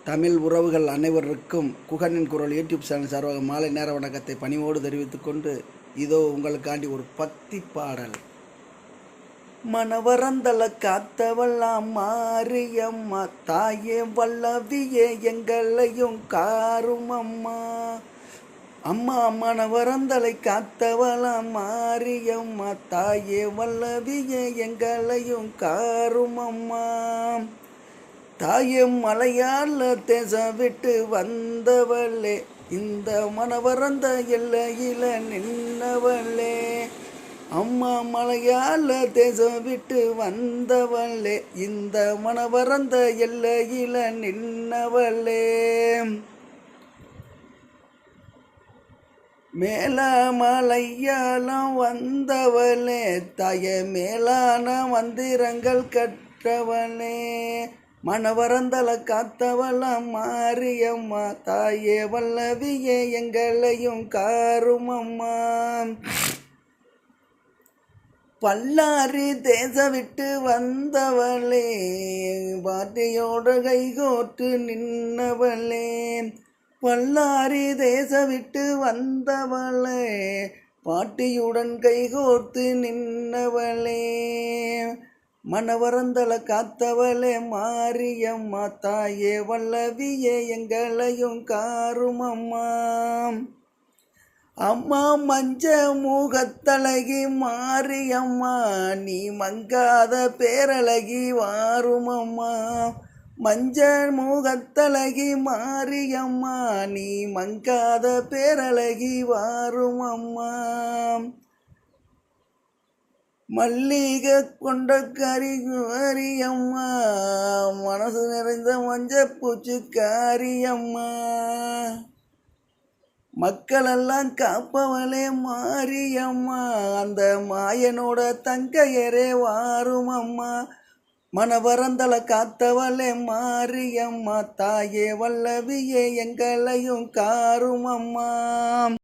தமிழ் உறவுகள் அனைவருக்கும் குகனின் குரல் யூடியூப் சேனல் சார்பாக மாலை நேர வணக்கத்தை பணிவோடு தெரிவித்துக் கொண்டு இதோ உங்களுக்காண்டி ஒரு பக்தி பாடல். மனவரந்தல காத்தவல்லாம் மாரியம்மா தாயே வல்லவியே எங்களையும் காரும் அம்மா. அம்மா மனவரந்தலை காத்தவலாம் மாரியம்மா தாயே வல்லவியே எங்களையும் காரும் அம்மா. தாயும் மலையாள தேசம் விட்டு வந்தவளே இந்த மனவரந்த எல்லையில நின்னவளே. அம்மா மலையாள தேசம் விட்டு வந்தவளே இந்த மனவரந்த எல்லையில நின்னவளே. மேல மலையாளம் வந்தவளே தாய மேலான மந்திரங்கள் கற்றவளே. மனவரந்தல காத்தவளாம் மாரியம்மா தாயே வல்லவியே எங்களையும் காரும் அம்மா. பல்லாரி தேச விட்டு வந்தவளே பாட்டியோட கைகோட்டு நின்னவளே. பல்லாரி தேச விட்டு வந்தவளே பாட்டியுடன் கைகோர்த்து நின்னவளே. மனவரந்தல காத்தவளே மாரியம்மா தாயே வல்லவியே எங்களையும் காரும் அம்மா. அம்மா மஞ்ச மூகத்தழகி மாரியம்மா நீ மங்காத பேரழகி வாரும் அம்மா. மஞ்ச மூகத்தழகி மாரியம்மா நீ மங்காத பேரழகி வாரும் அம்மா. மல்லிகை கொண்ட கரிகரியம்மா மனசு நிறைந்த மஞ்ச பூச்சு காரியம்மா. மக்களெல்லாம் காப்பவளே மாரியம்மா அந்த மாயனோட தங்கையரே வாரும் அம்மா. மனவரந்தல காத்தவளே மாரியம்மா தாயே வல்லவியே எங்களையும் காரும் அம்மா.